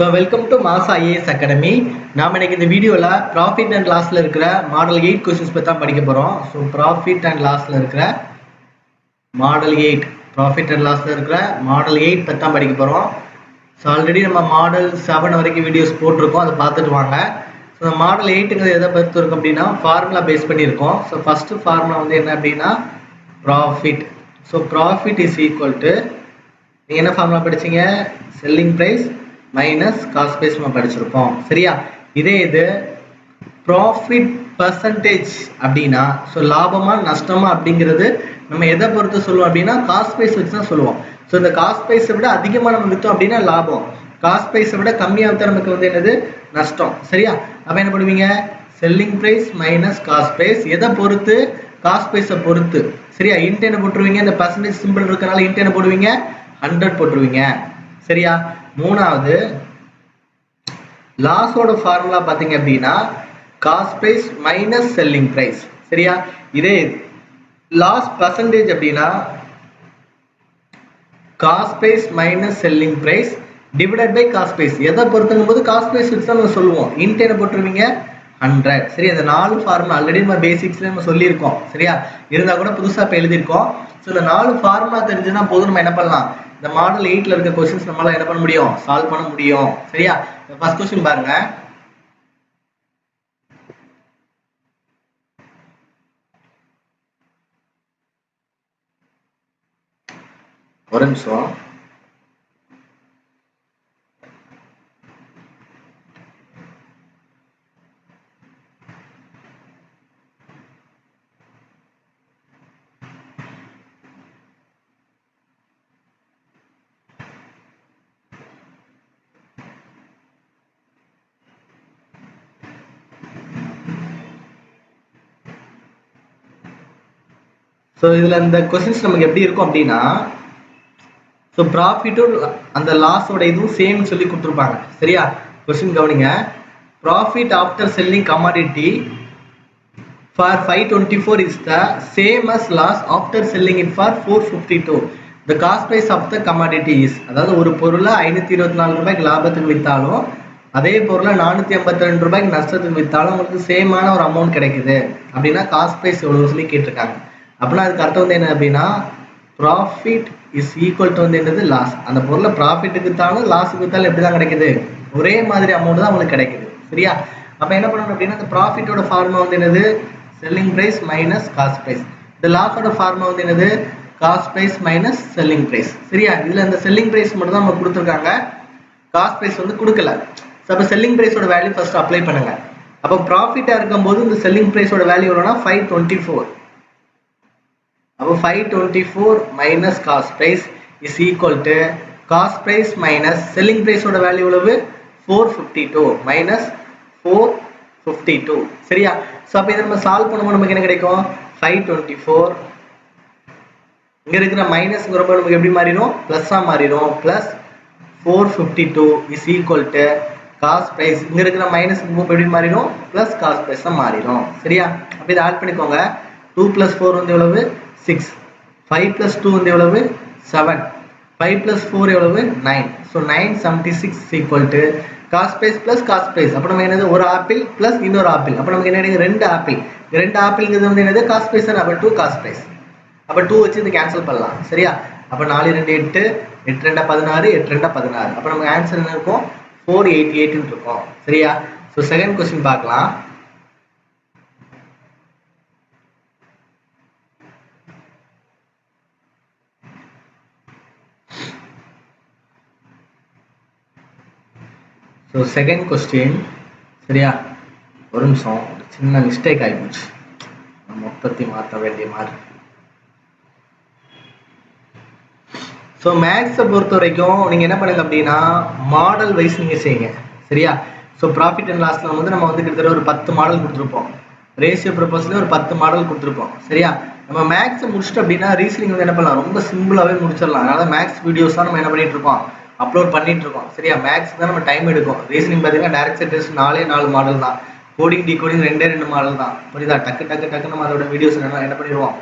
So welcome to Masa IAS Academy. நாம இன்னைக்கு இந்த வீடியோல ப்ராஃபிட் அண்ட் லாஸ்ல இருக்கிற மாடல் 8 क्वेश्चंस பத்தி தான் படிக்க போறோம். ஸோ ப்ராஃபிட் அண்ட் லாஸ்ல இருக்கிற மாடல் 8 ப்ராஃபிட் அண்ட் லாஸ்ல இருக்கிற மாடல் 8 பத்தி தான் படிக்க போறோம். ஸோ ஆல்ரெடி நம்ம மாடல் 7 வரைக்கும் வீடியோஸ் போட்டிருக்கோம், அதை பார்த்துட்டு வாங்க. ஸோ மாடல் 8ங்கிறது எதை பொறுத்து இருக்கும் அப்படின்னா ஃபார்முலா பேஸ் பண்ணியிருக்கோம். ஸோ ஃபர்ஸ்ட் ஃபார்முலா வந்து என்ன அப்படின்னா profit. So profit is equal to நீங்கள் என்ன ஃபார்முலா படிச்சீங்க, selling price minus cost price நம்ம படிச்சிருப்போம். சரியா? இதே இது ப்ராஃபிட் பர்சன்டேஜ் அப்படின்னா ஸோ லாபமா நஷ்டமா அப்படிங்கிறது நம்ம எதை பொறுத்து சொல்லுவோம் அப்படின்னா காஸ்ட் ப்ரைஸ் வச்சு தான் சொல்லுவோம். ஸோ இந்த காஸ்ட் ப்ரைஸை விட அதிகமாக நம்ம விற்றோம் அப்படின்னா லாபம், காஸ்ட் ப்ரைஸை விட கம்மியாக விற்றா நமக்கு வந்து என்னது நஷ்டம். சரியா? அப்போ என்ன பண்ணுவீங்க, selling price minus cost price எதை பொறுத்து, காஸ்ட் ப்ரைஸை பொறுத்து. சரியா? இன்ட் என்ன போட்டுருவீங்க, இந்த பர்சன்டேஜ் சிம்பிள் இருக்கனால இன்ட் என்ன போடுவீங்க, 100 போட்டுருவீங்க. சரியா? மூணாவது லாஸோட ஃபார்முலா பார்த்தீங்க அப்படின்னா cost price minus selling price. சரியா? இதே லாஸ் பர்சன்டேஜ் அப்படின்னா cost price minus selling price divided by cost price. எதை பொறுத்துங்கும் போது காஸ்ட் ப்ரைஸ் வச்சு தான் நம்ம சொல்லுவோம். இன்ட் என்ன போட்டுருவீங்க, 100. சரி, அந்த 4 ஃபார்முலா ஆல்ரெடி நம்ம பேசிக்ஸ்ல நம்ம சொல்லியிருக்கோம். சரியா? இருந்தா கூட புதுசாக இப்போ எழுதியிருக்கோம். ஸோ இந்த 4 ஃபார்முலா தெரிஞ்சுன்னா போதும், நம்ம என்ன பண்ணலாம், இந்த மாடல் 8ல இருக்க क्वेश्चंस நம்மளால என்ன பண்ண முடியும், சால்வ் பண்ண முடியும். சரியா? ஃபர்ஸ்ட் क्वेश्चन பாருங்க. ஒரு நிமிஷம். ஸோ இதில் இந்த கொஸ்டின்ஸ் நமக்கு எப்படி இருக்கும் அப்படின்னா ஸோ ப்ராஃபிட்டும் அந்த லாஸோட இதுவும் சேம் சொல்லி கொடுத்துருப்பாங்க. சரியா? கொஸ்டின் கவனிங்க. Profit after selling commodity for 524 is the same as loss after selling it for 452. The cost price of the commodity is, அதாவது ஒரு பொருளை 524 ரூபாய்க்கு லாபத்துக்கு விற்றாலும் அதே பொருளை 482 ரூபாய்க்கு நஷ்டத்துக்கு விற்றாலும் உங்களுக்கு சேமான ஒரு அமௌண்ட் கிடைக்குது அப்படின்னா காஸ்ட் ப்ரைஸ் எவ்வளோ சொல்லி கேட்டிருக்காங்க. அப்படின்னா அதுக்கு அர்த்தம் வந்து என்ன அப்படின்னா ப்ராஃபிட் இஸ் ஈக்குவல் டு வந்து என்னது லாஸ். அந்த பொருளை ப்ராஃபிட்டுக்கு விற்றாலும் லாஸுக்கு விற்றாலும் எப்படி தான் கிடைக்குது, ஒரே மாதிரி அமௌண்ட் தான் உங்களுக்கு கிடைக்குது. சரியா? அப்போ என்ன பண்ணணும் அப்படின்னா அந்த ப்ராஃபிட்டோட ஃபார்முலா வந்து என்னது, selling price minus cost price. இந்த லாஸோட ஃபார்முலா வந்து என்னது, cost price minus selling price. சரியா? இதில் இந்த செல்லிங் ப்ரைஸ் மட்டும் தான் நம்ம கொடுத்துருக்காங்க, காஸ்ட் ப்ரைஸ் வந்து கொடுக்கல. ஸோ அப்போ செல்லிங் ப்ரைஸோட வேல்யூ ஃபர்ஸ்ட் அப்ளை பண்ணுங்க. அப்போ ப்ராஃபிட்டாக இருக்கும்போது இந்த செல்லிங் ப்ரைஸோட வேல்யூ எவ்வளோனா 524. அப்போ 524 minus cost price is equal to cost price minus selling ப்ரைஸோட வேல்யூ எவ்வளவு, 452 மைனஸ் 452. சரியா? ஸோ அப்போ இதை நம்ம சால்வ் பண்ணும்போது நமக்கு என்ன கிடைக்கும், 524 இங்கே இருக்கிற மைனஸ்ங்கிறப்ப நமக்கு எப்படி மாறிடும், ப்ளஸ்ஸாக மாறிடும். Plus 452 is equal to cost price, இங்கே இருக்கிற மைனஸ் எப்படி மாறிடும், ப்ளஸ் காஸ்ட் ப்ரைஸாக மாறிடும். சரியா? அப்போ இதை ஆட் பண்ணிக்கோங்க. 2 + 4 வந்து எவ்வளவு, 6. 5 + 2 வந்து எவ்வளவு, 7. 5 + 4 எவ்வளவு, 9. So 976 equal to cost price plus cost price. அப்போ நம்ம என்னது, ஒரு ஆப்பிள் ப்ளஸ் இன்னொரு ஆப்பிள். அப்போ நமக்கு என்ன கிடைக்கும், 2 ஆப்பிள். 2 ஆப்பிள்ங்கிறது வந்து என்னது, காஸ்ட் ப்ரைஸ். அப்போ 2 காஸ்ட் ப்ரைஸ். அப்போ 2 வச்சு இது கேன்சல் பண்ணலாம். சரியா? அப்போ 4 2 8, 8 2 16, 8 2 16. அப்போ நமக்கு ஆன்சர் என்ன இருக்கும், 488 இருக்கும். சரியா? ஸோ செகண்ட் கொஸ்டின் பார்க்கலாம். So second question. சரியா? ஒரு நிமிஷம், சின்ன மிஸ்டேக் ஆகிப்போச்சு, மொத்தத்தை மாற்ற வேண்டிய மாதிரி. ஸோ மேக்ஸை பொறுத்த வரைக்கும் நீங்கள் என்ன பண்ணுங்க அப்படின்னா மாடல் வைஸ் நீங்கள் செய்யுங்க. சரியா? ஸோ ப்ராஃபிட் அண்ட் லாஸ்ல வந்து நம்ம வந்து கிட்டத்தட்ட ஒரு 10 மாடல் கொடுத்துருப்போம். ரேஷியோ ப்ரொபோஸ்ல ஒரு 10 மாடல் கொடுத்துருப்போம். சரியா? நம்ம மேக்ஸை முடிச்சுட்டு அப்படின்னா ரீசனிங் வந்து என்ன பண்ணலாம், ரொம்ப சிம்பிளாகவே முடிச்சிடலாம். அதனால மேக்ஸ் வீடியோஸ் தான் நம்ம என்ன பண்ணிட்டு இருக்கோம், அப்லோட் பண்ணிட்டு இருக்கோம். சரியா? மேக்ஸ் தான் நம்ம டைம் எடுக்கும். ரீசனிங் பார்த்தீங்கன்னா டைரக்ட் செட் டெஸ்ட் 4 மாடல் தான், கோடிங் டிகோடிங் 2 மாடல் தான். புரியுதா? டக்கு நம்ம அதோட வீடியோஸ் என்ன பண்ணிடுவோம்,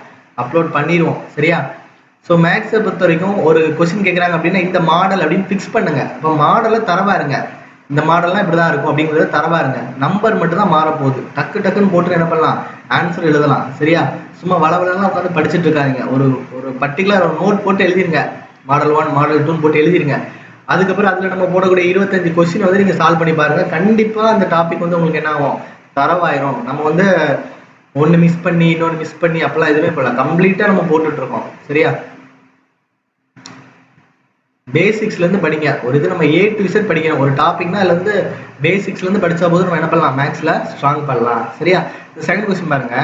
அப்லோட் பண்ணிடுவோம். சரியா? ஸோ மேக்ஸை பொறுத்த வரைக்கும் ஒரு கொஸ்டின் கேட்குறாங்க அப்படின்னா இந்த மாடல் அப்படின்னு ஃபிக்ஸ் பண்ணுங்க. இப்போ மாடலை தரவா இருங்க, இந்த மாடல்லாம் இப்படிதான் இருக்கும் அப்படிங்கிறத தரவா இருங்க. நம்பர் மட்டும் தான் மாற போகுது. டக்கு டக்குன்னு போட்டு என்ன பண்ணலாம், ஆன்சர் எழுதலாம். சரியா? சும்மா வளவலாம் உட்காந்து படிச்சுட்டு இருக்காங்க. ஒரு ஒரு பர்டிகுலர் ஒரு நோட் போட்டு எழுதிருங்க. மாடல் 1 மாடல் 2 போட்டு எழுதிருங்க. அதுக்கப்புறம் அதுல நம்ம போடக்கூடிய 25 கொஸ்டின் வந்து நீங்க சால்வ் பண்ணி பாருங்க. கண்டிப்பா அந்த டாபிக் வந்து உங்களுக்கு என்ன ஆகும், தரவாயிரும். நம்ம வந்து ஒன்னு மிஸ் பண்ணி இன்னொன்னு மிஸ் பண்ணி அப்பெல்லாம் எதுவுமே பண்ணல, கம்ப்ளீட்டா நம்ம போட்டுட்டு இருக்கோம். சரியா? பேசிக்ஸ்ல இருந்து படிங்க. ஒரு இது நம்ம A to Z படிக்கணும். ஒரு டாபிக்னா அதுல இருந்து பேசிக்ஸ்ல இருந்து படிச்சா போது நம்ம என்ன பண்ணலாம், மேக்ஸ்ல ஸ்ட்ராங் பண்ணலாம். சரியா? இந்த செகண்ட் क्वेश्चन பாருங்க.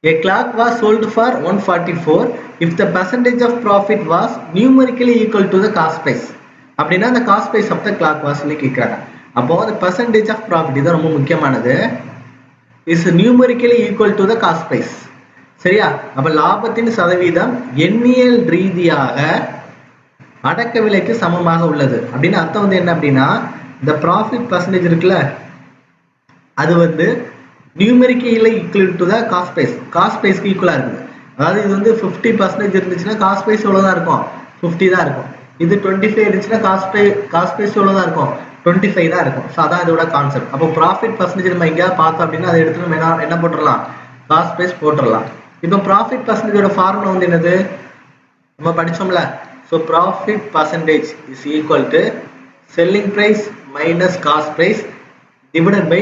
A clock was sold for 144 if the percentage of profit was numerically equal to the cost price. அப்படின்னா அந்த cost price of the clock was னு கேக்குறாங்க. அப்போ the percentage of profit இது ரொம்ப முக்கியமானது, is numerically equal to the cost price. சரியா? அப்ப லாபத்தின் சதவீதம் எண்ணியல் ரீதியாக அடக்க விலைக்கு சமமாக உள்ளது. அப்படின்னு அர்த்தம் வந்து என்ன அப்படின்னா, இந்த ப்ராஃபிட் பர்சன்டேஜ் இருக்குல்ல, அது வந்து numerically equal to the cost price. Cost பிரைஸ்க்கு ஈக்குவலா இருக்குது. அதாவது இது வந்து 50% இருந்துச்சுன்னா காஸ்ட் பிரைஸ் எவ்வளவுதான் இருக்கும், 50 தான் இருக்கும். இது 25 இருந்துச்சுன்னா காஸ்ட் பிரைஸ் எவ்வளவுதான் இருக்கும், 25 தான் இருக்கும். ஸோ அதான் இதோட கான்செப்ட். அப்போ ப்ராஃபிட் பர்சன்டேஜ் நம்ம எங்கேயாவது பார்த்தோம் அப்படின்னா அதை எடுத்து நம்ம என்ன போட்டுடலாம், காஸ்ட் பிரைஸ் போட்டுடலாம். இப்போ ப்ராஃபிட் பர்சன்டேஜோட ஃபார்முலா வந்து என்னது, நம்ம படிச்சோம்ல. So profit percentage is equal to selling price minus cost price divided by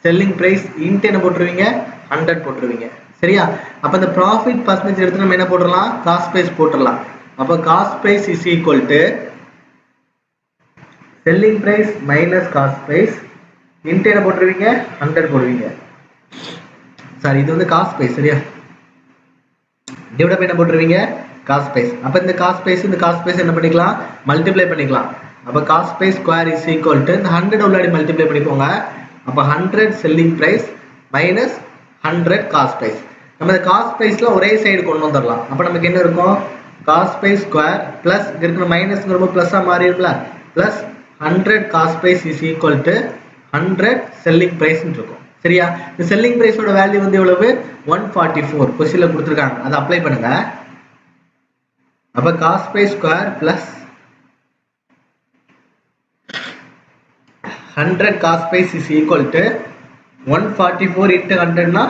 selling price into என்ன போட்டுருவீங்க, 100 போட்டுருவீங்க. சரியா? அப்ப இந்த profit percentage எடுத்து நம்ம என்ன போட்டுடலாம், cost price போட்டுடலாம். அப்ப cost price is equal to selling price minus cost price into என்ன போட்டுருவீங்க, 100 போடுவீங்க. சாரி, இது வந்து cost price. சரியா? divided by என்ன போட்டுருவீங்க, காஸ்ட் பிரைஸ். அப்ப இந்த காஸ்ட் பிரைஸ் இந்த காஸ்ட் பிரைஸ் என்ன பண்ணிக்கலாம், மல்டிப்ளை பண்ணிக்கலாம். அப்ப cost price square is equal to இந்த 100 உள்ளாடி மல்டிப்ளை பண்ணிக்கோங்க. அப்ப 100 selling price minus 100 cost price. நம்ம இந்த காஸ்ட் பிரைஸ்ல ஒரே சைடு கொண்டு வந்துடலாம். அப்ப நமக்கு என்ன இருக்கும், காஸ்ட் பிரைஸ் ஸ்கொயர் பிளஸ் இருக்கிற மைனஸ்ங்கிறப்ப பிளஸ்ஸா மாறிடும்ல, plus 100 cost price is equal to 100 selling price இருக்கும். சரியா? இந்த செல்லிங் பிரைஸோட வேல்யூ வந்து எவ்வளவு, 144 क्वेश्चनல கொடுத்திருக்காங்க. அதை அப்ளை பண்ணுங்க. அப்ப cost price square plus 100 cost price is equal to 144 into 100 னா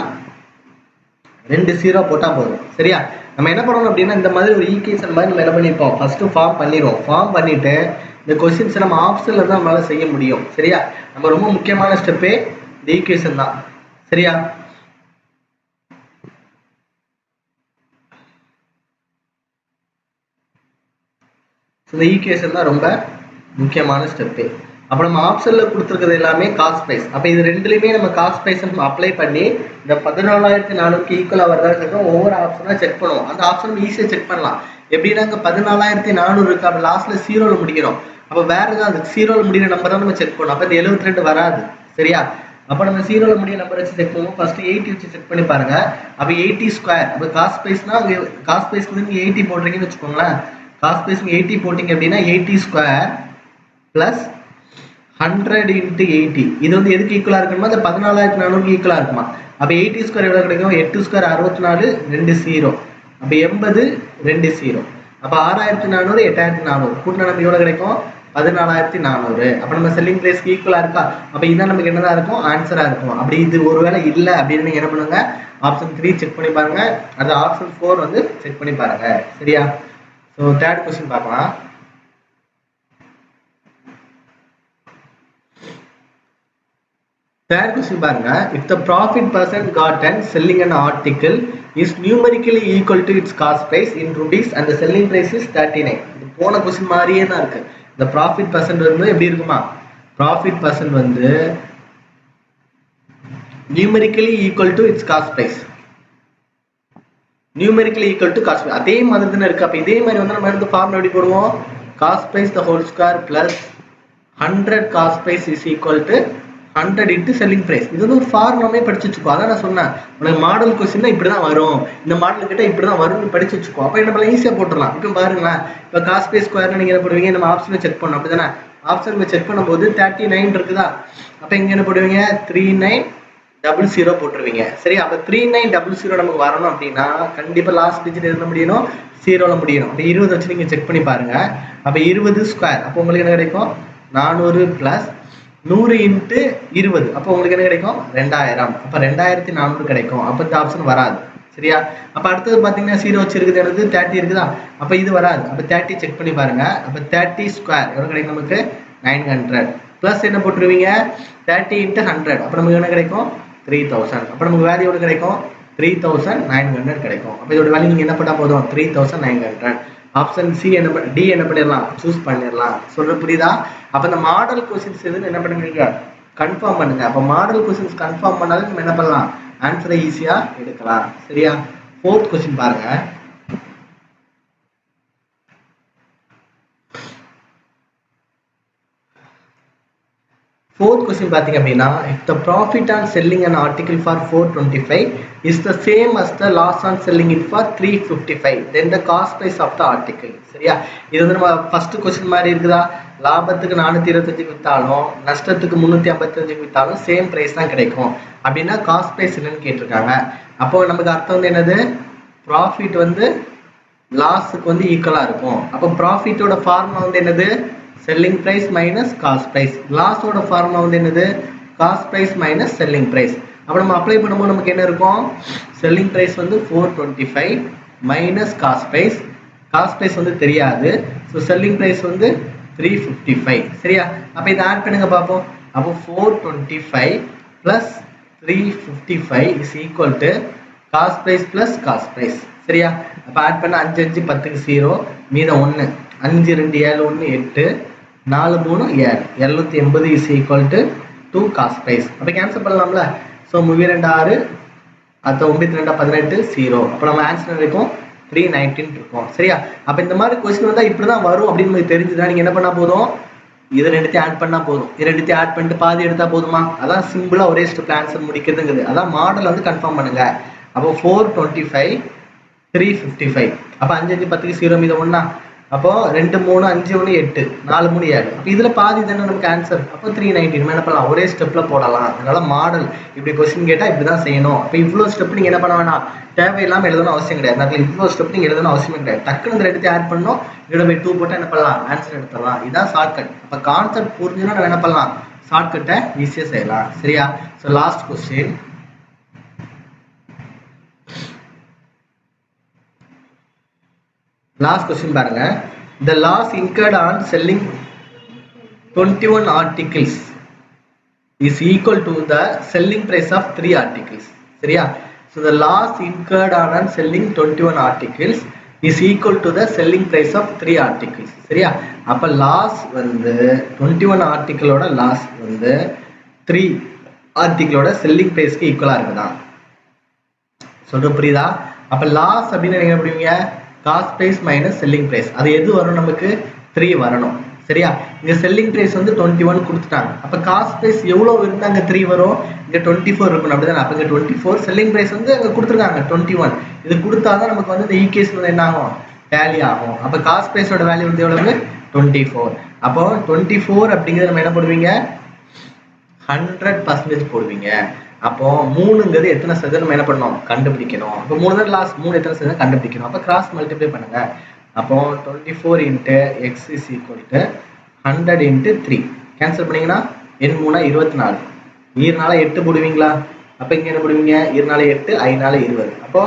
2 0 போட்டா போதும். சரியா? நம்ம என்ன பண்ணணும் அப்படின்னா, இந்த மாதிரி ஒரு ஈக்குவேஷன் மாதிரி நம்ம என்ன பண்ணிருப்போம், ஃபர்ஸ்ட் ஃபார்ம் பண்ணிடுவோம். ஃபார்ம் பண்ணிட்டு இந்த क्वेश्चंस நம்ம ஆப்ஷன்ல தான் நம்மளால செய்ய முடியும். சரியா? நம்ம ரொம்ப முக்கியமான ஸ்டெப்பே இந்த ஈக்குவேஷன் தான். சரியா? இந்த ஈக்குவேஷன் தான் ரொம்ப முக்கியமான ஸ்டெப். அப்ப நம்ம ஆப்ஷன்ல கொடுத்துருக்கிறது எல்லாமே காஸ்ட் பிரைஸ். அப்ப இது ரெண்டுலயுமே நம்ம காஸ்ட் பிரைஸ் அப்ளை பண்ணி இந்த 14,400 ஈக்குவலா வருதா ஒவ்வொரு ஆப்ஷனா செக் பண்ணுவோம். அந்த ஆப்ஷன் ஈஸியா செக் பண்ணலாம். எப்படின்னா இங்க 14,400 இருக்கு, அப்ப லாஸ்ட்ல 0ல முடிக்கிறோம். அப்ப வேற ஏதாவது 0ல முடிகிற நம்பர் தான் நம்ம செக் பண்ணணும். அப்ப இந்த 72 வராது. சரியா? அப்ப நம்ம 0ல முடிய நம்பர் வச்சு செக் பண்ணுவோம். ஃபர்ஸ்ட் 80 வச்சு செக் பண்ணி பாருங்க. அப்ப 80 ஸ்கொயர். அப்ப காஸ்ட் பிரைஸ்னா காஸ்ட் பிரைஸ் வந்து நீங்க 80 போடுறீங்கன்னு வச்சுக்கோங்களேன். காஸ்ட் பிரைஸ் 80 போட்டிங்க அப்படின்னா 80 ஸ்கொயர் பிளஸ் 100 இன்டு 80. இது வந்து எதுக்கு ஈக்குவலா இருக்குமா, அந்த 14,400 ஈக்குவலா இருக்குமா. அப்ப 80 ஸ்கொயர் எவ்வளவு கிடைக்கும், 8 ஸ்கொயர் 64, 2 0. அப்ப 80 2 0. அப்ப 6,400 8,400 கூட்டினா நமக்கு எவ்வளவு கிடைக்கும், 14,400. அப்ப நம்ம செல்லிங் பிரைஸ்க்கு ஈக்குவலா இருக்கா. அப்ப இதான் நமக்கு என்னதான் இருக்கும், ஆன்சரா இருக்கும். அப்படி இது ஒருவேளை இல்ல அப்படின்னு நீங்க என்ன பண்ணுங்க, ஆப்ஷன் 3 செக் பண்ணி பாருங்க. அது ஆப்ஷன் 4 வந்து செக் பண்ணி பாருங்க. சரியா? ஸோ தேர்ட் क्वेश्चन பார்க்கலாம். தேர்ட் क्वेश्चन பாருங்க. If the profit person gotten selling an article is numerically equal to its cost price in rupees and the selling price is 39. இது போன क्वेश्चन மாதிரியே தான் இருக்கு. இந்த profit person வந்து எப்படி இருக்குமா, profit person வந்து numerically equal to its cost price, numerically equal to cost price அதே மாதிரி தான இருக்கு. அப்ப இதே மாதிரி வந்து நம்ம எடுத்து ஃபார்முலா எப்படி போடுவோம், cost price the whole square plus 100 cost price is equal to 100 into selling price. இது வந்து ஒரு ஃபார்முலாவே படிச்சு வச்சுக்கோ. அதான் நான் சொன்னேன், உனக்கு மாடல் क्वेश्चन இப்படிதான் வரும், இந்த மாடல் கிட்ட இப்படிதான் வரும்னு படிச்சு வச்சுக்கோ. அப்ப என்ன பண்ணலாம், ஈஸியா போட்டுடலாம். இப்போ பாருங்களேன், இப்போ காஸ்ட் பிரைஸ் ஸ்கொயர் நீங்க என்ன பண்ணுவீங்க, நம்ம ஆப்ஷன்ல செக் பண்ணோம் அப்படிதானே. ஆப்ஷன்ல செக் பண்ணும்போது 39 இருக்குதா. அப்ப இங்க என்ன போடுவீங்க, 3900 போட்டுருவீங்க. சரி? அப்ப 3900 நமக்கு வரணும் அப்படின்னா கண்டிப்பா லாஸ்ட் டிஜிட் என்ன முடியணும், 0ல முடியணும். அப்ப 20 வச்சு நீங்க செக் பண்ணி பாருங்க. அப்ப 20 ஸ்கொயர், அப்போ உங்களுக்கு என்ன கிடைக்கும், 400 + 100 × 20. அப்போ உங்களுக்கு என்ன கிடைக்கும் 2000. அப்போ 2400 கிடைக்கும். அப்போ இந்த ஆப்ஷன் வராது. சரியா? அப்போ அடுத்தது பார்த்தீங்கன்னா 0 வச்சிருக்குது எனக்கு 30 இருக்குதா? அப்போ இது வராது. அப்போ 30 செக் பண்ணி பாருங்க. அப்போ 30² எவ்வளோ கிடைக்கும் நமக்கு 900 ப்ளஸ் என்ன போட்டுருவீங்க 30 × 100. அப்போ நமக்கு என்ன கிடைக்கும் 3000. அப்போ நமக்கு வேல்யூ எவ்வளோ கிடைக்கும் 3900 கிடைக்கும். அப்போ இதோட வேல்யூ நீங்கள் என்ன பண்ணால் போதும் 3900. ஆப்ஷன் சி டி என்ன பண்ணிடலாம் சூஸ் பண்ணிடலாம். சொல்ற புரியுதா? அப்போ இந்த மாடல் கொஸ்டின்ஸ் எதுன்னு என்ன பண்ணுவீங்க கன்ஃபார்ம் பண்ணுங்க. அப்போ மாடல் கொஸ்டின்ஸ் கன்ஃபார்ம் பண்ணாலும் நம்ம என்ன பண்ணலாம் ஆன்சரை ஈஸியா எடுக்கலாம். சரியா? 4th கொஸ்டின் பாருங்க. Fourth question பார்த்தீங்க அப்படின்னா if the profit on selling an article for 425 is the same as the loss on selling it for 355 then the cost price of the article. சரியா? இது வந்து நம்ம ஃபர்ஸ்ட் கொஸ்டின் மாதிரி இருக்குதா? லாபத்துக்கு 425 வித்தாலும் நஷ்டத்துக்கு 355 வித்தாலும் சேம் பிரைஸ் தான் கிடைக்கும் அப்படின்னா காஸ்ட் பிரைஸ் என்னன்னு கேட்டிருக்காங்க. அப்போ நமக்கு அர்த்தம் வந்து என்னது ப்ராஃபிட் வந்து லாஸுக்கு வந்து ஈக்குவலா இருக்கும். அப்போ ப்ராஃபிட்டோட ஃபார்முலா வந்து என்னது selling price minus cost price. loss ஓட ஃபார்முலா வந்து என்னது cost price minus selling price. அப்ப நம்ம அப்ளை பண்ணும்போது நமக்கு என்ன இருக்கும் selling price வந்து 425 minus cost price. cost price வந்து தெரியாது. so selling price வந்து 355. சரியா? அப்ப இத ஆட் பண்ணுங்க பாப்போம். அப்போ 425 plus 355 is equal to cost price plus cost price. சரியா? அப்ப ஆட் பண்ண 5 5 10 க்கு 0 மீதம் 1 5 2 7 1 8 4 3 7 780 is equal to 2 cost price. அப்ப கேன்சல் பண்ணலாம்ல. சோ 3 2 6 அத 9 2 18 0. அப்ப நம்ம ஆன்சர் இருக்கும் 319 இருக்கும். சரியா? அப்ப இந்த மாதிரி क्वेश्चन வந்தா இப்படி தான் வரும் அப்படி உங்களுக்கு தெரிஞ்சதா நீங்க என்ன பண்ணா போதும் இத ரெண்டுத்தையும் ஆட் பண்ணா போதும். இத ரெண்டுத்தையும் ஆட் பண்ணிட்டு பாதி எடுத்தா போதுமா? அதான் சிம்பிளா ஒரே ஸ்டெப்ல ஆன்சர் முடிக்கிறதுங்கிறது. அதான் மாடல் வந்து கன்ஃபார்ம் பண்ணுங்க. அப்போ 425 355. அப்ப 5 5 10 க்கு 0 மீதம் 1. அப்போ 2 3 5 1 8 4 3 7. அப்ப இதுல பாதி தானே நமக்கு ஆன்சர். அப்போ 319 நம்ம என்ன பண்ணலாம் ஒரே ஸ்டெப்ல போடலாம். அதனால மாடல் இப்படி क्वेश्चन கேட்டா இப்படி தான் செய்யணும். அப்ப இவ்ளோ ஸ்டெப் நீங்க என்ன பண்ண வேணாம் தேவையில்லாம எழுதணும் அவசியம் கிடையாது. அதனால இவ்ளோ ஸ்டெப் நீங்க எழுதணும் அவசியம் கிடையாது. டக்குனு இந்த ரெண்டுத்தையும் ஆட் பண்ணனும் டிவைட் பை 2 போட்டா என்ன பண்ணலாம் ஆன்சர் எடுத்துறலாம். இதான் ஷார்ட்கட். அப்ப கான்செப்ட் புரிஞ்சுனா நம்ம என்ன பண்ணலாம் ஷார்ட்கட்டை ஈஸியா செய்யலாம். சரியா? So last question. Last question பாருங்க. The loss incurred on selling 21 articles is equal to the selling price of 3 articles. சரியா? So the loss incurred on selling 21 articles is equal to the selling price of 3 articles. சரியா? அப்ப loss வந்து 21 articleோட loss வந்து 3 articleோட selling priceக்கு ஈக்குவலா இருக்குதா? சொல்ற புரியுதா? அப்ப loss அப்படினா நீங்க எப்படி பண்ணுவீங்க cost price minus selling price. அது எது வரும் நமக்கு 3 வரணும். சரியா? இங்க selling price வந்து 21 கொடுத்துட்டாங்க. அப்ப cost price எவ்வளவு இருந்தா அங்க 3 வரும்? இங்க 24 இருக்கும் அப்படிதானே? அப்ப இங்க 24 selling price வந்து அங்க கொடுத்திருக்காங்க 21. இது கொடுத்தாதான் நமக்கு வந்து இந்த ஈக்குவேஷன் வந்து என்ன ஆகும்? டேலி ஆகும். அப்ப cost price ஓட வேல்யூ வந்து எவ்வளவு? 24. அப்போ 24 அப்படிங்கறது நம்ம என்ன போடுவீங்க? 100% போடுவீங்க. அப்போ 3ங்கிறது எத்தனை சதவீதம் நம்ம என்ன பண்ணணும் கண்டுபிடிக்கணும். அப்போ 3 தான் லாஸ்ட் 3 எத்தனை சதவீதம் கண்டுபிடிக்கணும். அப்போ கிராஸ் மல்டிப்ளை பண்ணுங்க. அப்போ 24 × x is equal to 100 × 3 cancel பண்ணீங்கன்னா n 3 24. 2 நாள 8 போடுவீங்களா? அப்ப இங்க என்ன போடுவீங்க? 2 நாள 8 5 நாள 20. அப்போ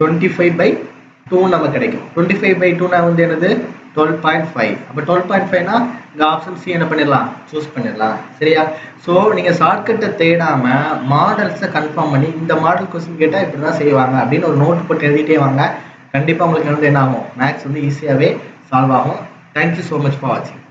25/2 நமக்கு கிடைக்கும். 25/2 னா வந்து என்னது 12.5. அப்ப 12.5 னா இந்த ஆப்ஷன் சி என்ன பண்ணிடலாம் சூஸ் பண்ணிடலாம். சரியா? சோ நீங்க ஷார்ட்கட்டை தேடாம மாடல்ஸை கன்ஃபார்ம் பண்ணி இந்த மாடல் क्वेश्चन கேட்டா இப்படி தான் செய்வாங்க அப்படின்னு ஒரு நோட் போட்டு எழுதிட்டே வாங்க. கண்டிப்பா உங்களுக்கு வந்து என்ன ஆகும் மேக்ஸ் வந்து ஈஸியாவே சால்வ் ஆகும். Thank you so much for watching.